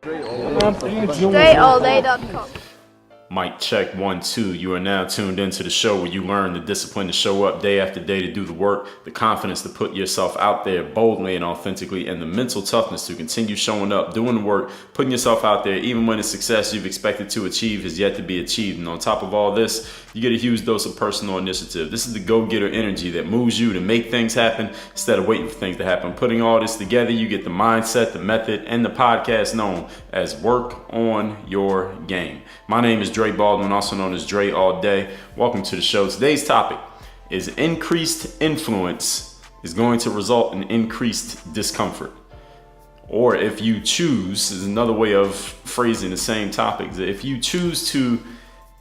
DreAllDay.com. Mic check 1 2. You are now tuned into the show where you learn the discipline to show up day after day to do the work, the confidence to put yourself out there boldly and authentically, and the mental toughness to continue showing up, doing the work, putting yourself out there even when the success you've expected to achieve has yet to be achieved. And on top of all this, you get a huge dose of personal initiative. This is the go-getter energy that moves you to make things happen instead of waiting for things to happen. Putting all this together, you get the mindset, the method, and the podcast known as Work on Your Game. My name is Dre Baldwin, also known as Dre All Day. Welcome to the show. Today's topic is increased influence is going to result in increased discomfort. Or if you choose, is another way of phrasing the same topic. If you choose to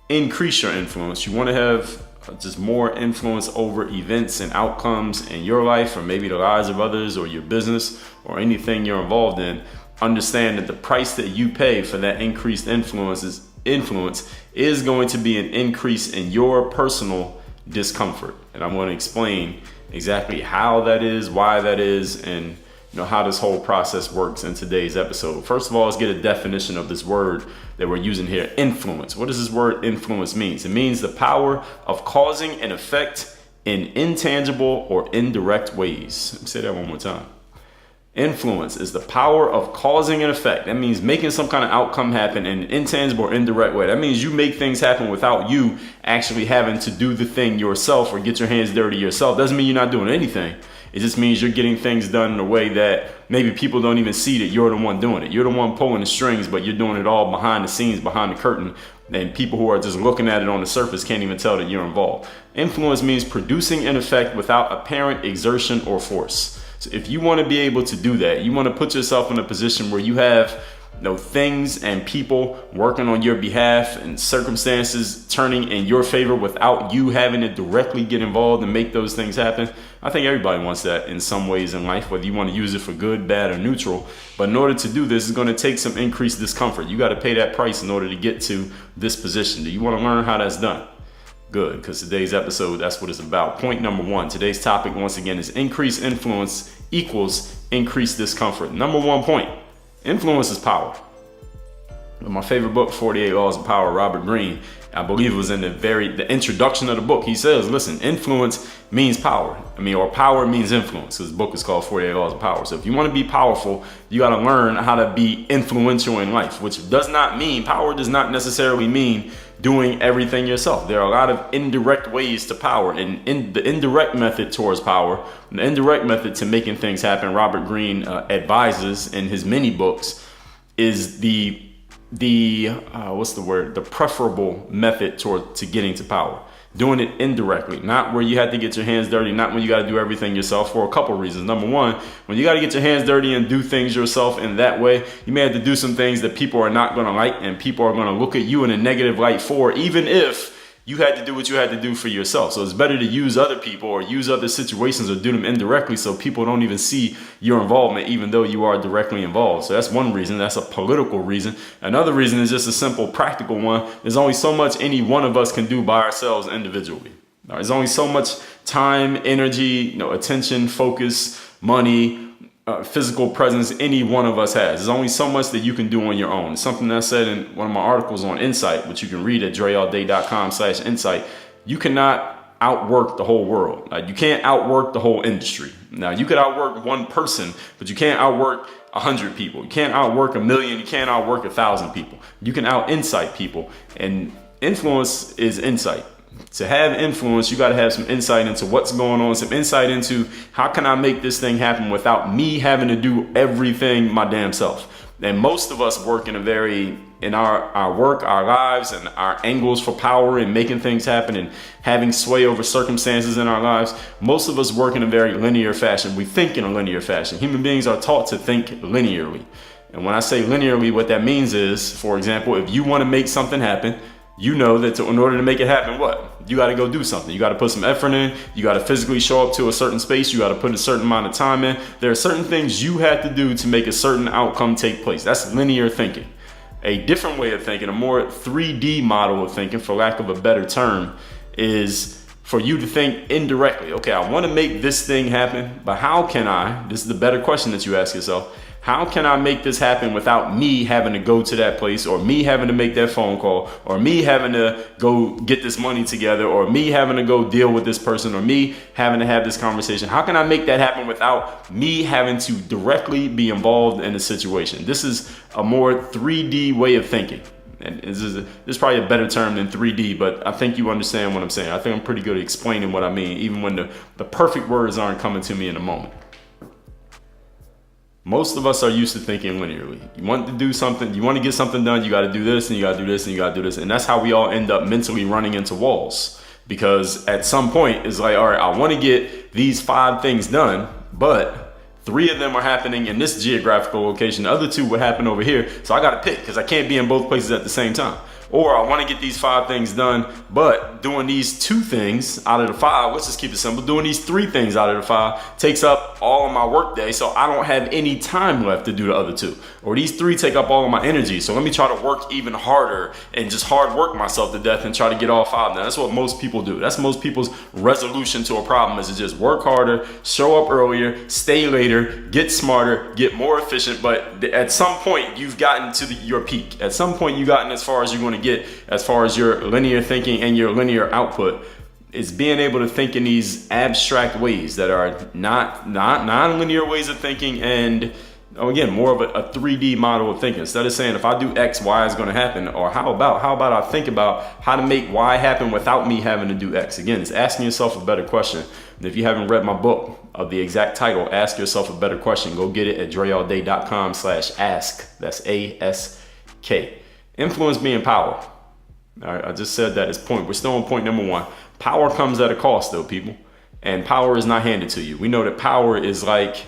increase your influence, you want to have just more influence over events and outcomes in your life, or maybe the lives of others, or your business, or anything you're involved in, understand that the price that you pay for that increased influence is going to be an increase in your personal discomfort. And I'm going to explain exactly how that is, why that is, and how this whole process works in today's episode. First of all, let's get a definition of this word that we're using here, influence. What does this word influence mean? It means the power of causing an effect in intangible or indirect ways. Let me say that one more time. Influence is the power of causing an effect. That means making some kind of outcome happen in an intangible or indirect way. That means you make things happen without you actually having to do the thing yourself or get your hands dirty yourself. Doesn't mean you're not doing anything. It just means you're getting things done in a way that maybe people don't even see that you're the one doing it. You're the one pulling the strings, but you're doing it all behind the scenes, behind the curtain. And people who are just looking at it on the surface can't even tell that you're involved. Influence means producing an effect without apparent exertion or force. So if you want to be able to do that, you want to put yourself in a position where you have things and people working on your behalf and circumstances turning in your favor without you having to directly get involved and make those things happen. I think everybody wants that in some ways in life, whether you want to use it for good, bad, or neutral. But in order to do this, it's going to take some increased discomfort. You got to pay that price in order to get to this position. Do you want to learn how that's done? Good, because today's episode, that's what it's about. Point number 1, today's topic once again is increased influence equals increased discomfort. Number 1 point, influence is power. In my favorite book, 48 Laws of Power, Robert Greene, I believe it was in the introduction of the book, he says, listen, influence means power. Or power means influence. His book is called 48 Laws of Power. So if you want to be powerful, you got to learn how to be influential in life, which does not mean, power does not necessarily mean doing everything yourself. There are a lot of indirect ways to power, and the indirect method towards power, the indirect method to making things happen, Robert Greene advises in his many books, is the preferable method to getting to power. Doing it indirectly, not where you have to get your hands dirty, not when you got to do everything yourself, for a couple reasons. Number 1, when you got to get your hands dirty and do things yourself in that way, you may have to do some things that people are not going to like, and people are going to look at you in a negative light for, even if you had to do what you had to do for yourself. So it's better to use other people or use other situations or do them indirectly so people don't even see your involvement, even though you are directly involved. So that's one reason. That's a political reason. Another reason is just a simple practical one. There's only so much any one of us can do by ourselves individually. There's only so much time, energy, attention, focus, money, physical presence any one of us has. There's only so much that you can do on your own. It's something that I said in one of my articles on Insight, which you can read at DreAllDay.com/insight. You cannot outwork the whole world. You can't outwork the whole industry. Now, you could outwork one person, but you can't outwork 100 people. You can't outwork 1,000,000. You can't outwork 1,000 people. You can out-insight people, and influence is insight. To have influence, you got to have some insight into what's going on, some insight into how can I make this thing happen without me having to do everything my damn self. And most of us work in our work, our lives, and our angles for power and making things happen and having sway over circumstances in our lives. Most of us work in a very linear fashion. We think in a linear fashion. Human beings are taught to think linearly. And when I say linearly, what that means is, for example, if you want to make something happen, you know that in order to make it happen, you got to go do something. You got to put some effort in. You got to physically show up to a certain space. You got to put a certain amount of time in. There are certain things you have to do to make a certain outcome take place. That's linear thinking. A different way of thinking, a more 3D model of thinking, for lack of a better term, is for you to think indirectly. Okay, I want to make this thing happen, but how can I? This is the better question that you ask yourself. How can I make this happen without me having to go to that place, or me having to make that phone call, or me having to go get this money together, or me having to go deal with this person, or me having to have this conversation? How can I make that happen without me having to directly be involved in the situation? This is a more 3D way of thinking. And this is probably a better term than 3D, but I think you understand what I'm saying. I think I'm pretty good at explaining what I mean, even when the perfect words aren't coming to me in a moment. Most of us are used to thinking linearly. You want to do something, you want to get something done, you got to do this, and you got to do this, and you got to do this. And that's how we all end up mentally running into walls. Because at some point, it's like, all right, I want to get these 5 things done, but 3 of them are happening in this geographical location. The other 2 would happen over here. So I got to pick, because I can't be in both places at the same time. Or I want to get these 5 things done, but doing these 2 things out of the 5, let's just keep it simple, doing these 3 things out of the 5 takes up all of my work day, so I don't have any time left to do the other 2. Or these 3 take up all of my energy, so let me try to work even harder and just hard work myself to death and try to get all 5. Now, that's what most people do. That's most people's resolution to a problem, is to just work harder, show up earlier, stay later, get smarter, get more efficient. But at some point, you've gotten to your peak. At some point, you've gotten as far as you're going to get, as far as your linear thinking and your linear output. Is being able to think in these abstract ways that are not non-linear ways of thinking, and again, more of a 3D model of thinking. Instead of saying, if I do X, Y is going to happen, or how about I think about how to make Y happen without me having to do X. Again, it's asking yourself a better question. And if you haven't read my book of the exact title, Ask Yourself a Better Question, go get it at dreallday.com/ask. That's ASK. Influence being power. All right, I just said that as point. We're still on point number 1. Power comes at a cost, though, people. And power is not handed to you. We know that power is like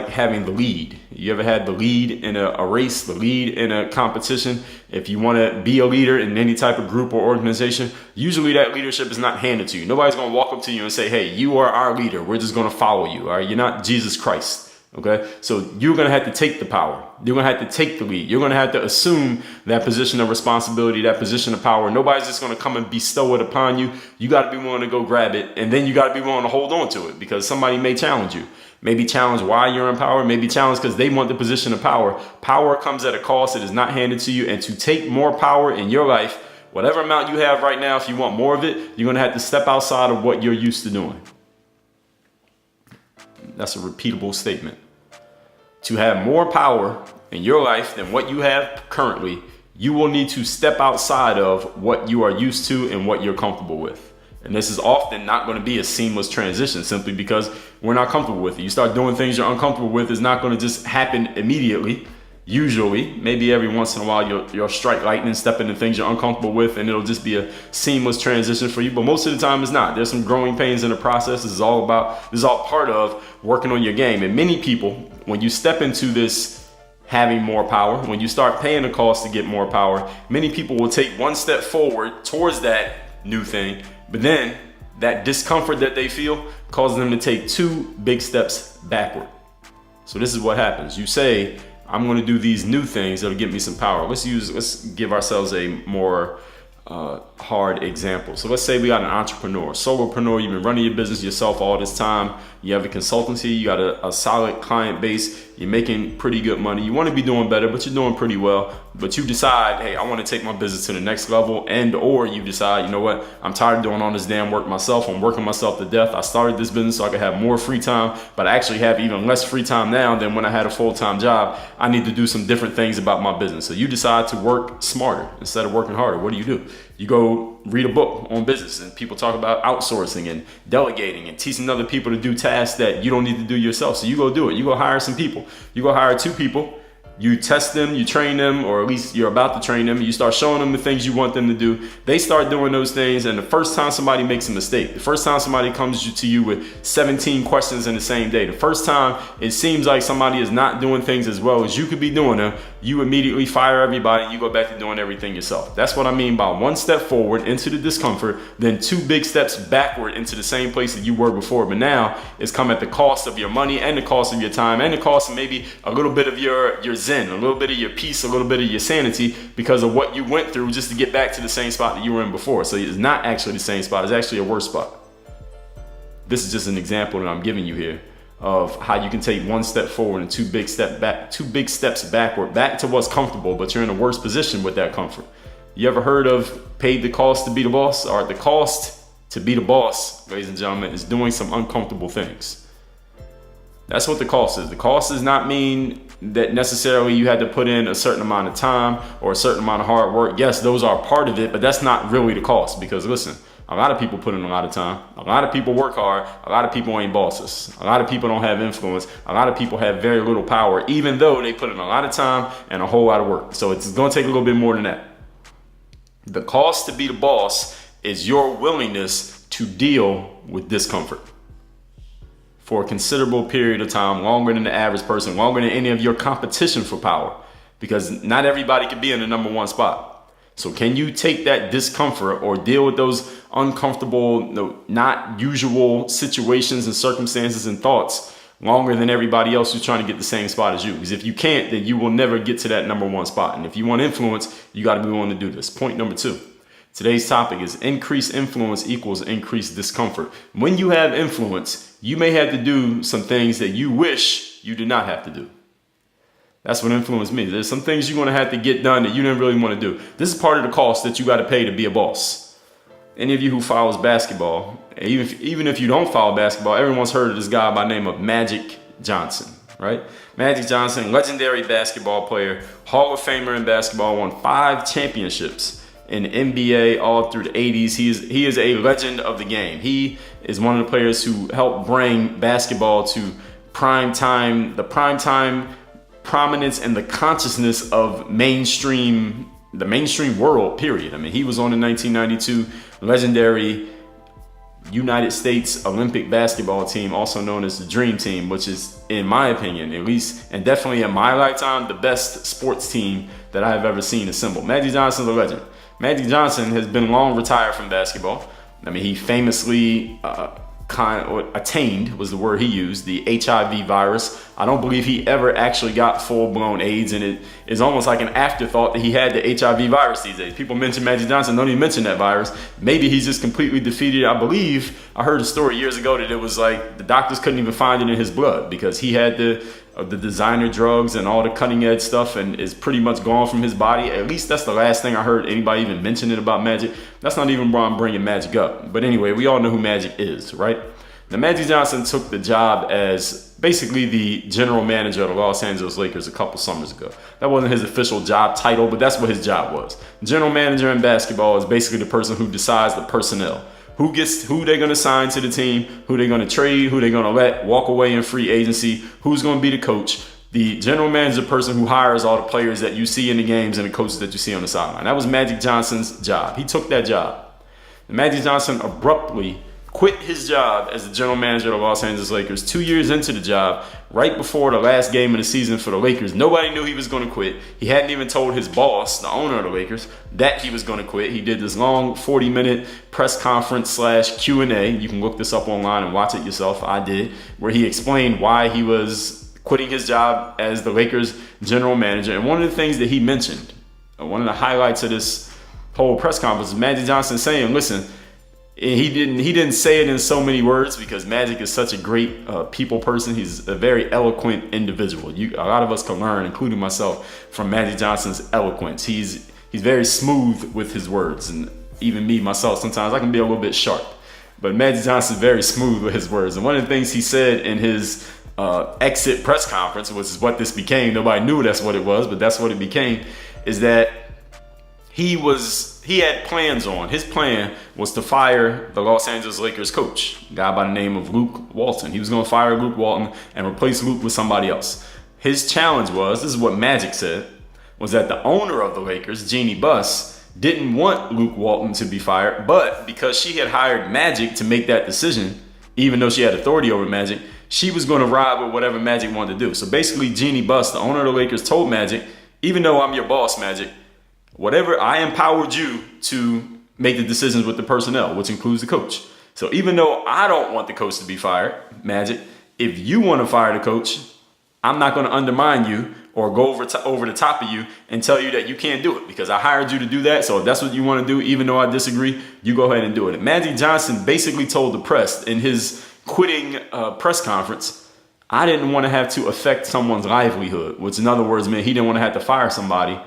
having the lead. You ever had the lead in a race, the lead in a competition? If you want to be a leader in any type of group or organization, usually that leadership is not handed to you. Nobody's going to walk up to you and say, hey, you are our leader. We're just going to follow you. All right, you're not Jesus Christ. Okay, so you're going to have to take the power. You're going to have to take the lead. You're going to have to assume that position of responsibility, that position of power. Nobody's just going to come and bestow it upon you. You got to be willing to go grab it. And then you got to be willing to hold on to it, because somebody may challenge you. Maybe challenge why you're in power. Maybe challenge because they want the position of power. Power comes at a cost. It is not handed to you. And to take more power in your life, whatever amount you have right now, if you want more of it, you're going to have to step outside of what you're used to doing. That's a repeatable statement. To have more power in your life than what you have currently, you will need to step outside of what you are used to and what you're comfortable with. And this is often not going to be a seamless transition, simply because we're not comfortable with it. You start doing things you're uncomfortable with, it's not going to just happen immediately. Usually, maybe every once in a while, you'll strike lightning, step into things you're uncomfortable with, and it'll just be a seamless transition for you. But most of the time, it's not. There's some growing pains in the process. This is all part of working on your game. And many people, when you step into this having more power, when you start paying the cost to get more power, many people will take one step forward towards that new thing, but then that discomfort that they feel causes them to take 2 big steps backward. So this is what happens. You say, I'm going to do these new things that'll give me some power. Let's give ourselves a more hard example. So let's say we got an entrepreneur, solopreneur. You've been running your business yourself all this time. You have a consultancy. You got a solid client base. You're making pretty good money. You want to be doing better, but you're doing pretty well. But you decide, hey, I want to take my business to the next level. And or you decide, you know what? I'm tired of doing all this damn work myself. I'm working myself to death. I started this business so I could have more free time, but I actually have even less free time now than when I had a full-time job. I need to do some different things about my business. So you decide to work smarter instead of working harder. What do? You go read a book on business, and people talk about outsourcing and delegating and teaching other people to do tasks that you don't need to do yourself. So you go do it. You go hire some people. You go hire 2 people. You test them, you train them, or at least you're about to train them. You start showing them the things you want them to do. They start doing those things, and the first time somebody makes a mistake, the first time somebody comes to you with 17 questions in the same day, the first time it seems like somebody is not doing things as well as you could be doing them, you immediately fire everybody and you go back to doing everything yourself. That's what I mean by 1 step forward into the discomfort, then 2 big steps backward into the same place that you were before. But now it's come at the cost of your money and the cost of your time and the cost of maybe a little bit of your zen, a little bit of your peace, a little bit of your sanity, because of what you went through just to get back to the same spot that you were in before. So it's not actually the same spot. It's actually a worse spot. This is just an example that I'm giving you here of how you can take one step forward and two big steps backward, back to what's comfortable, but you're in a worse position with that comfort. You ever heard of paid the cost to be the boss? Or the cost to be the boss, ladies and gentlemen, is doing some uncomfortable things. That's what the cost is. The cost does not mean that necessarily you had to put in a certain amount of time or a certain amount of hard work. Yes, those are part of it, but that's not really the cost, because listen, a lot of people put in a lot of time. A lot of people work hard. A lot of people ain't bosses. A lot of people don't have influence. A lot of people have very little power, even though they put in a lot of time and a whole lot of work. So it's going to take a little bit more than that. The cost to be the boss is your willingness to deal with discomfort for a considerable period of time, longer than the average person, longer than any of your competition for power, because not everybody can be in the number one spot. So can you take that discomfort or deal with those uncomfortable, not usual situations and circumstances and thoughts longer than everybody else who's trying to get the same spot as you? Because if you can't, then you will never get to that number one spot. And if you want influence, you got to be willing to do this. Point number 2. Today's topic is increased influence equals increased discomfort. When you have influence, you may have to do some things that you wish you did not have to do. That's what influence means. There's some things you're going to have to get done that you didn't really want to do. This is part of the cost that you got to pay to be a boss. Any of you who follows basketball, even if you don't follow basketball, everyone's heard of this guy by the name of Magic Johnson, right? Magic Johnson, legendary basketball player, Hall of Famer in basketball, won 5 championships in the NBA all through the 80s. He is a legend of the game. He is one of the players who helped bring basketball to the prime time prominence and the consciousness of the mainstream world, period. I mean, he was on the 1992 legendary United States Olympic basketball team, also known as the Dream Team, which is, in my opinion, at least, and definitely in my lifetime, the best sports team that I have ever seen assembled. Magic Johnson's a legend. Magic Johnson has been long retired from basketball. I mean, he famously attained, was the word he used, the HIV virus. I don't believe he ever actually got full-blown AIDS, and it is almost like an afterthought that he had the HIV virus these days. People mention Magic Johnson, don't even mention that virus. Maybe he's just completely defeated. I believe I heard a story years ago that it was like the doctors couldn't even find it in his blood because he had the designer drugs and all the cutting edge stuff and is pretty much gone from his body. At least that's the last thing I heard anybody even mention it about Magic. That's not even why I'm bringing Magic up. But anyway, we all know who Magic is, right? Now, Magic Johnson took the job as basically the general manager of the Los Angeles Lakers a couple summers ago. That wasn't his official job title, but that's what his job was. General manager in basketball is basically the person who decides the personnel. Who they're going to sign to the team, who they're going to trade, who they're going to let walk away in free agency, who's going to be the coach. The general manager is the person who hires all the players that you see in the games and the coaches that you see on the sideline. That was Magic Johnson's job. He took that job. And Magic Johnson abruptly quit his job as the general manager of the Los Angeles Lakers 2 years into the job, right before the last game of the season for the Lakers. Nobody knew he was going to quit. He hadn't even told his boss, the owner of the Lakers, that he was going to quit. He did this long 40-minute press conference / Q&A. You can look this up online and watch it yourself. I did, where he explained why he was quitting his job as the Lakers general manager. And one of the things that he mentioned, one of the highlights of this whole press conference, is Magic Johnson saying, listen, he didn't say it in so many words because Magic is such a great people person. He's a very eloquent individual. A lot of us can learn, including myself, from Magic Johnson's eloquence. He's very smooth with his words, and even me myself, sometimes I can be a little bit sharp. But Magic Johnson's very smooth with his words. And one of the things he said in his exit press conference, which is what this became, nobody knew that's what it was, but that's what it became, is that he had plans on. His plan was to fire the Los Angeles Lakers coach, a guy by the name of Luke Walton. He was going to fire Luke Walton and replace Luke with somebody else. His challenge was, this is what Magic said, was that the owner of the Lakers, Jeannie Buss, didn't want Luke Walton to be fired, but because she had hired Magic to make that decision, even though she had authority over Magic, she was going to ride with whatever Magic wanted to do. So basically, Jeannie Buss, the owner of the Lakers, told Magic, even though I'm your boss, Magic, whatever, I empowered you to make the decisions with the personnel, which includes the coach. So even though I don't want the coach to be fired, Magic, if you want to fire the coach, I'm not going to undermine you or go over the top of you and tell you that you can't do it because I hired you to do that. So if that's what you want to do, even though I disagree, you go ahead and do it. And Magic Johnson basically told the press in his quitting press conference I didn't want to have to affect someone's livelihood, which in other words meant he didn't want to have to fire somebody.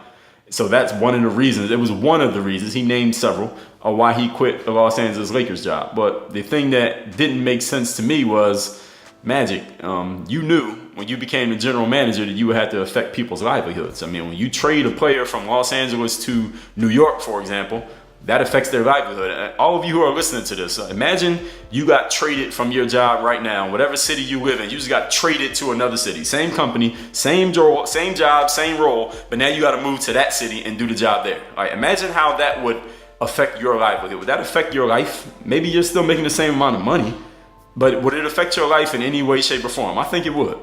So that's one of the reasons. It was one of the reasons. He named several of why he quit the Los Angeles Lakers job. But the thing that didn't make sense to me was, Magic, you knew when you became the general manager that you would have to affect people's livelihoods. I mean, when you trade a player from Los Angeles to New York, for example, that affects their livelihood. All of you who are listening to this, imagine you got traded from your job right now, whatever city you live in, you just got traded to another city. Same company, same job, same role, but now you got to move to that city and do the job there. All right, imagine how that would affect your livelihood. Would that affect your life? Maybe you're still making the same amount of money, but would it affect your life in any way, shape, or form? I think it would.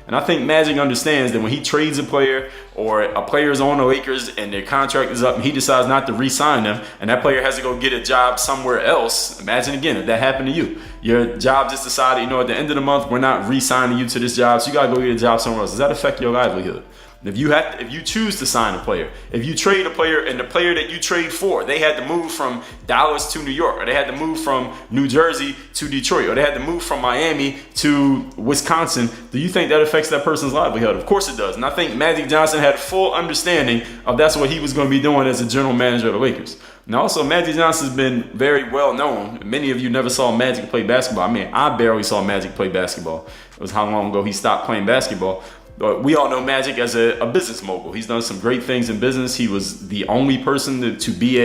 And I think Magic understands that when he trades a player or a player is on the Lakers and their contract is up and he decides not to re-sign them and that player has to go get a job somewhere else, imagine again if that happened to you. Your job just decided, at the end of the month, we're not re-signing you to this job, so you got to go get a job somewhere else. Does that affect your livelihood? If you choose to sign a player, if you trade a player and the player that you trade for, they had to move from Dallas to New York, or they had to move from New Jersey to Detroit, or they had to move from Miami to Wisconsin, do you think that affects that person's livelihood? Of course it does. And I think Magic Johnson had full understanding of that's what he was going to be doing as a general manager of the Lakers. Now also, Magic Johnson's been very well known. Many of you never saw Magic play basketball. I mean, I barely saw Magic play basketball. It was how long ago he stopped playing basketball. But we all know Magic as a business mogul. He's done some great things in business. He was the only person to be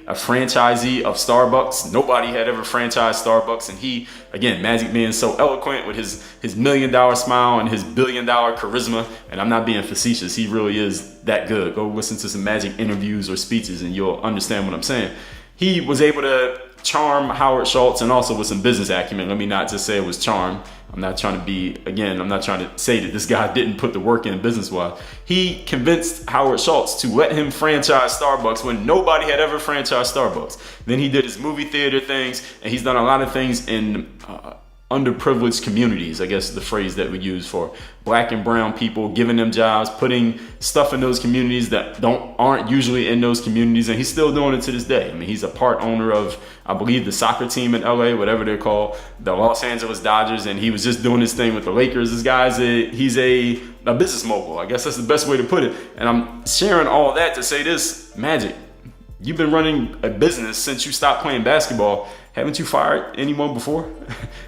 a franchisee of Starbucks. Nobody had ever franchised Starbucks. And he, again, Magic being so eloquent with his $1 million smile and his $1 billion charisma. And I'm not being facetious. He really is that good. Go listen to some Magic interviews or speeches and you'll understand what I'm saying. He was able to charm Howard Schultz and also with some business acumen. Let me not just say it was charm. I'm not trying to say that this guy didn't put the work in business-wise. He convinced Howard Schultz to let him franchise Starbucks when nobody had ever franchised Starbucks. Then he did his movie theater things, and he's done a lot of things in underprivileged communities, I guess is the phrase that we use for black and brown people, giving them jobs, putting stuff in those communities that aren't usually in those communities, and he's still doing it to this day. I mean, he's a part owner of, I believe, the soccer team in LA, whatever they're called, the Los Angeles Dodgers, and he was just doing his thing with the Lakers. This guy's he's a business mogul. I guess that's the best way to put it. And I'm sharing all that to say this, Magic, you've been running a business since you stopped playing basketball. Haven't you fired anyone before?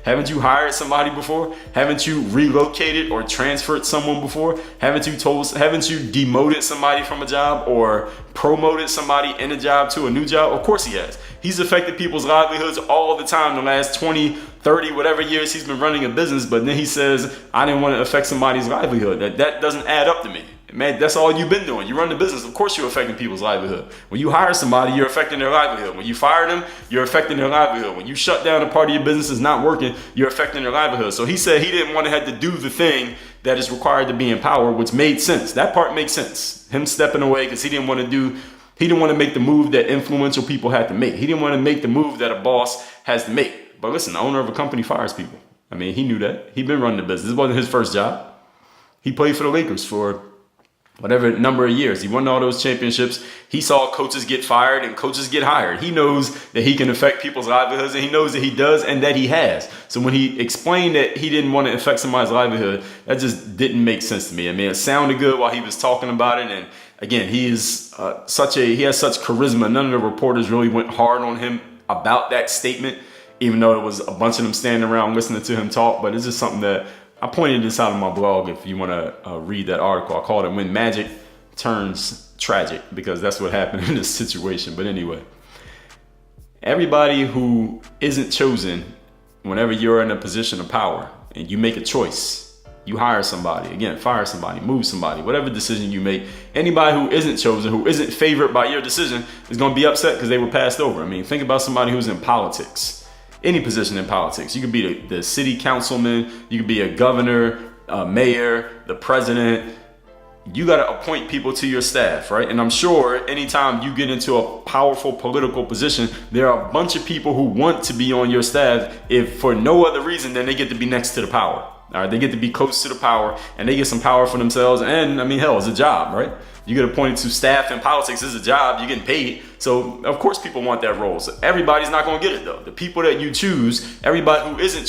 Haven't you hired somebody before? Haven't you relocated or transferred someone before? Haven't you demoted somebody from a job or promoted somebody in a job to a new job? Of course he has. He's affected people's livelihoods all the time the last 20, 30, whatever years he's been running a business, but then he says, I didn't want to affect somebody's livelihood. That doesn't add up to me. Man, that's all you've been doing. You run the business. Of course you're affecting people's livelihood. When you hire somebody, you're affecting their livelihood. When you fire them, you're affecting their livelihood. When you shut down a part of your business is not working, you're affecting their livelihood. So he said he didn't want to have to do the thing that is required to be in power, which made sense. That part makes sense. Him stepping away because he didn't want to make the move that influential people had to make. He didn't want to make the move that a boss has to make. But listen, the owner of a company fires people. I mean, he knew that. He'd been running the business. This wasn't his first job. He played for the Lakers for whatever number of years. He won all those championships. He saw coaches get fired and coaches get hired. He knows that he can affect people's livelihoods, and he knows that he does and that he has. So when he explained that he didn't want to affect somebody's livelihood, that just didn't make sense to me. I mean, it sounded good while he was talking about it. And again, he has such charisma. None of the reporters really went hard on him about that statement, even though it was a bunch of them standing around listening to him talk. But it's just something that I pointed this out on my blog if you want to read that article. I called it When Magic Turns Tragic, because that's what happened in this situation. But anyway, everybody who isn't chosen, whenever you're in a position of power and you make a choice, you hire somebody, again, fire somebody, move somebody, whatever decision you make, anybody who isn't chosen, who isn't favored by your decision is going to be upset because they were passed over. I mean, think about somebody who's in politics. Any position in politics. You could be the city councilman, you could be a governor, a mayor, the president. You got to appoint people to your staff, right? And I'm sure anytime you get into a powerful political position, there are a bunch of people who want to be on your staff if for no other reason than they get to be next to the power. All right, they get to be close to the power and they get some power for themselves. And I mean, hell, it's a job, right? You get appointed to staff in politics. It's a job. You're getting paid. So of course people want that role. So everybody's not going to get it though. The people that you choose, everybody who isn't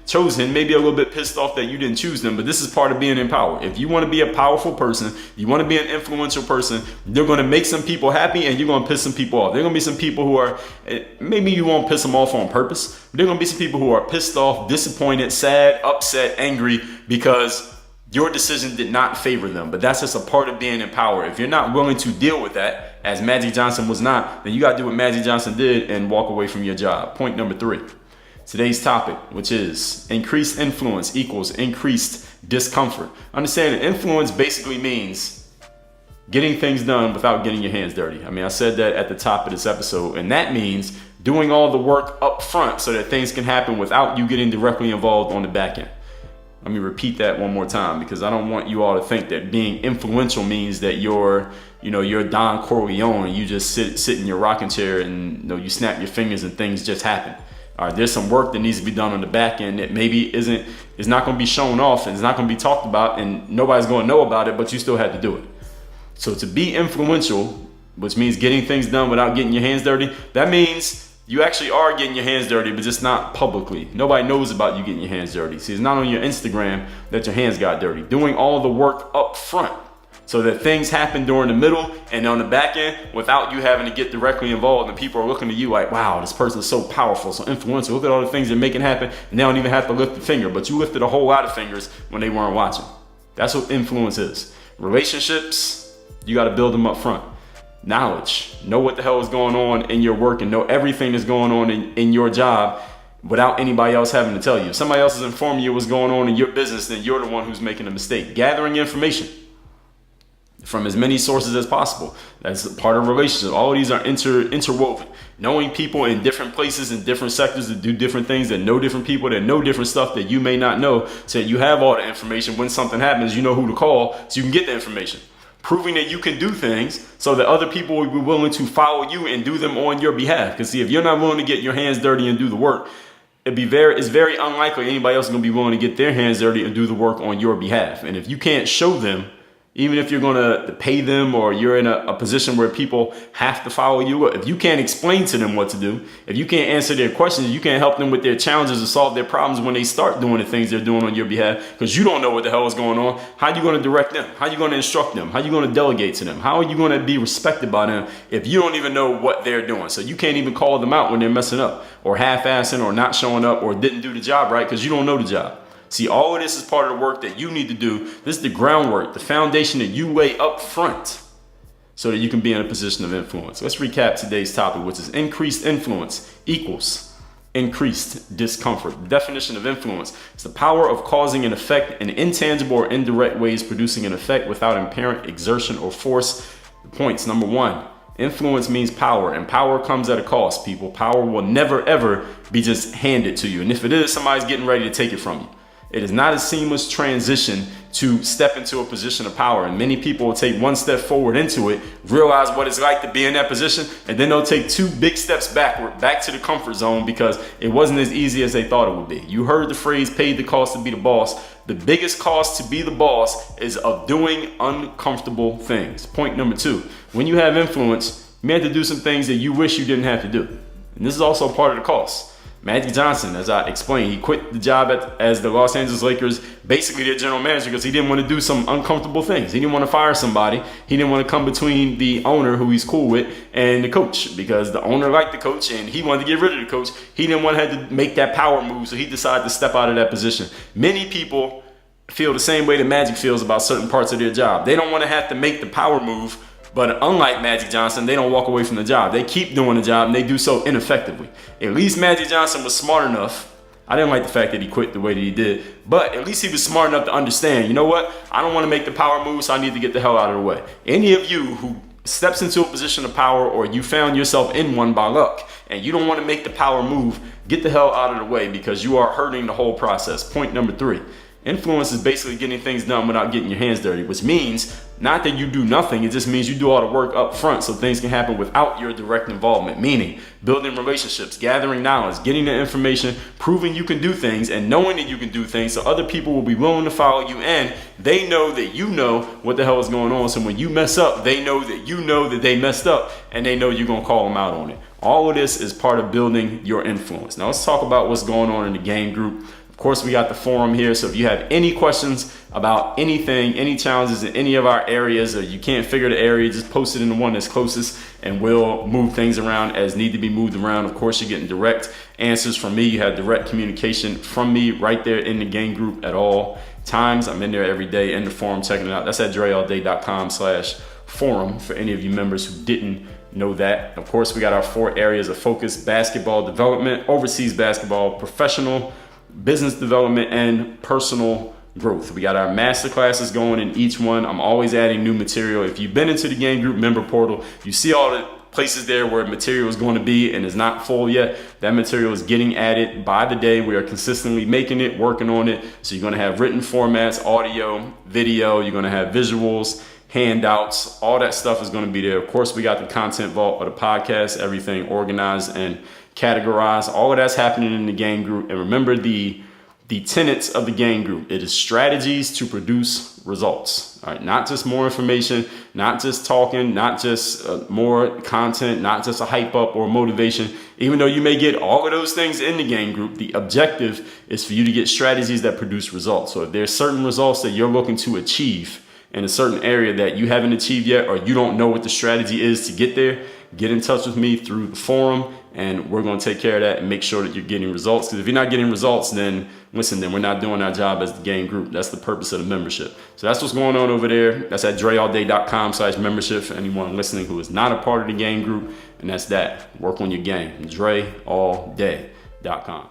chosen may be a little bit pissed off that you didn't choose them, but this is part of being in power. If you want to be a powerful person, you want to be an influential person, you're going to make some people happy and you're going to piss some people off. There are going to be some people who are, maybe you won't piss them off on purpose, but there are going to be some people who are pissed off, disappointed, sad, upset, angry because your decision did not favor them. But that's just a part of being in power. If you're not willing to deal with that, as Magic Johnson was not, then you got to do what Magic Johnson did and walk away from your job. Point number 3. Today's topic, which is increased influence equals increased discomfort. Understand that influence basically means getting things done without getting your hands dirty. I mean, I said that at the top of this episode, and that means doing all the work up front so that things can happen without you getting directly involved on the back end. Let me repeat that one more time because I don't want you all to think that being influential means that you're Don Corleone and you just sit in your rocking chair and you snap your fingers and things just happen. All right, there's some work that needs to be done on the back end that maybe is not going to be shown off and it's not going to be talked about and nobody's going to know about it, but you still had to do it. So to be influential, which means getting things done without getting your hands dirty, that means you actually are getting your hands dirty, but just not publicly. Nobody knows about you getting your hands dirty. See, it's not on your Instagram that your hands got dirty. Doing all the work up front so that things happen during the middle and on the back end without you having to get directly involved and people are looking at you like, wow, this person is so powerful, so influential. Look at all the things that make it happen and they don't even have to lift a finger, but you lifted a whole lot of fingers when they weren't watching. That's what influence is. Relationships, you got to build them up front. Knowledge, know what the hell is going on in your work and know everything that's going on in your job without anybody else having to tell you. If somebody else is informing you what's going on in your business, then you're the one who's making a mistake. Gathering information from as many sources as possible. That's part of relationships. All of these are interwoven. Knowing people in different places and different sectors that do different things, that know different people, that know different stuff that you may not know, so that you have all the information. When something happens, you know who to call so you can get the information. Proving that you can do things so that other people will be willing to follow you and do them on your behalf. Because see, if you're not willing to get your hands dirty and do the work, it's very unlikely anybody else is going to be willing to get their hands dirty and do the work on your behalf. And if you can't show them, even if you're going to pay them or you're in a position where people have to follow you, if you can't explain to them what to do, if you can't answer their questions, you can't help them with their challenges or solve their problems when they start doing the things they're doing on your behalf because you don't know what the hell is going on, how are you going to direct them? How are you going to instruct them? How are you going to delegate to them? How are you going to be respected by them if you don't even know what they're doing? So you can't even call them out when they're messing up or half-assing or not showing up or didn't do the job right because you don't know the job. See, all of this is part of the work that you need to do. This is the groundwork, the foundation that you lay up front so that you can be in a position of influence. Let's recap today's topic, which is increased influence equals increased discomfort. The definition of influence is the power of causing an effect in intangible or indirect ways, producing an effect without apparent exertion or force. The points, number 1, influence means power, and power comes at a cost, people. Power will never, ever be just handed to you. And if it is, somebody's getting ready to take it from you. It is not a seamless transition to step into a position of power. And many people will take one step forward into it, realize what it's like to be in that position, and then they'll take 2 big steps backward, back to the comfort zone because it wasn't as easy as they thought it would be. You heard the phrase, paid the cost to be the boss. The biggest cost to be the boss is of doing uncomfortable things. Point number 2, when you have influence, you may have to do some things that you wish you didn't have to do. And this is also part of the cost. Magic Johnson, as I explained, he quit the job as the Los Angeles Lakers, basically their general manager, because he didn't want to do some uncomfortable things. He didn't want to fire somebody. He didn't want to come between the owner, who he's cool with, and the coach, because the owner liked the coach and he wanted to get rid of the coach. He didn't want to have to make that power move, so he decided to step out of that position. Many people feel the same way that Magic feels about certain parts of their job. They don't want to have to make the power move. But unlike Magic Johnson, they don't walk away from the job. They keep doing the job and they do so ineffectively. At least Magic Johnson was smart enough. I didn't like the fact that he quit the way that he did, but at least he was smart enough to understand, you know what? I don't want to make the power move, so I need to get the hell out of the way. Any of you who steps into a position of power, or you found yourself in one by luck and you don't want to make the power move, get the hell out of the way because you are hurting the whole process. Point number 3. Influence is basically getting things done without getting your hands dirty, which means Not that you do nothing, it just means you do all the work up front so things can happen without your direct involvement. Meaning building relationships, gathering knowledge, getting the information, proving you can do things, and knowing that you can do things so other people will be willing to follow you, and they know that you know what the hell is going on. So when you mess up, they know that you know that they messed up, and they know you're gonna call them out on it. All of this is part of building your influence. Now let's talk about what's going on in the game group. Of course, we got the forum here, so if you have any questions about anything, any challenges in any of our areas, or you can't figure the area, just post it in the one that's closest and we'll move things around as need to be moved around. Of course, you're getting direct answers from me. You have direct communication from me right there in the game group at all times. I'm in there every day in the forum checking it out. That's at dreallday.com/forum for any of you members who didn't know that. Of course, we got our 4 areas of focus: basketball development, overseas basketball, professional, business development, and personal growth. We got our master classes going in each one. I'm always adding new material. If you've been into the game group member portal, you see all the places there where material is going to be and is not full yet. That material is getting added by the day. We are consistently making it, working on it. So you're going to have written formats, audio, video, you're going to have visuals, handouts, all that stuff is going to be there. Of course, we got the content vault of the podcast, everything organized and categorized. All of that's happening in the game group. And remember the tenets of the game group. It is strategies to produce results. All right, not just more information, not just talking, not just more content, not just a hype up or motivation. Even though you may get all of those things in the game group, the objective is for you to get strategies that produce results. So if there's certain results that you're looking to achieve in a certain area that you haven't achieved yet, or you don't know what the strategy is to get there, get in touch with me through the forum, and we're going to take care of that and make sure that you're getting results. Because if you're not getting results, then listen, then we're not doing our job as the game group. That's the purpose of the membership. So that's what's going on over there. That's at dreallday.com/membership for anyone listening who is not a part of the game group. And that's that. Work on your game. dreallday.com.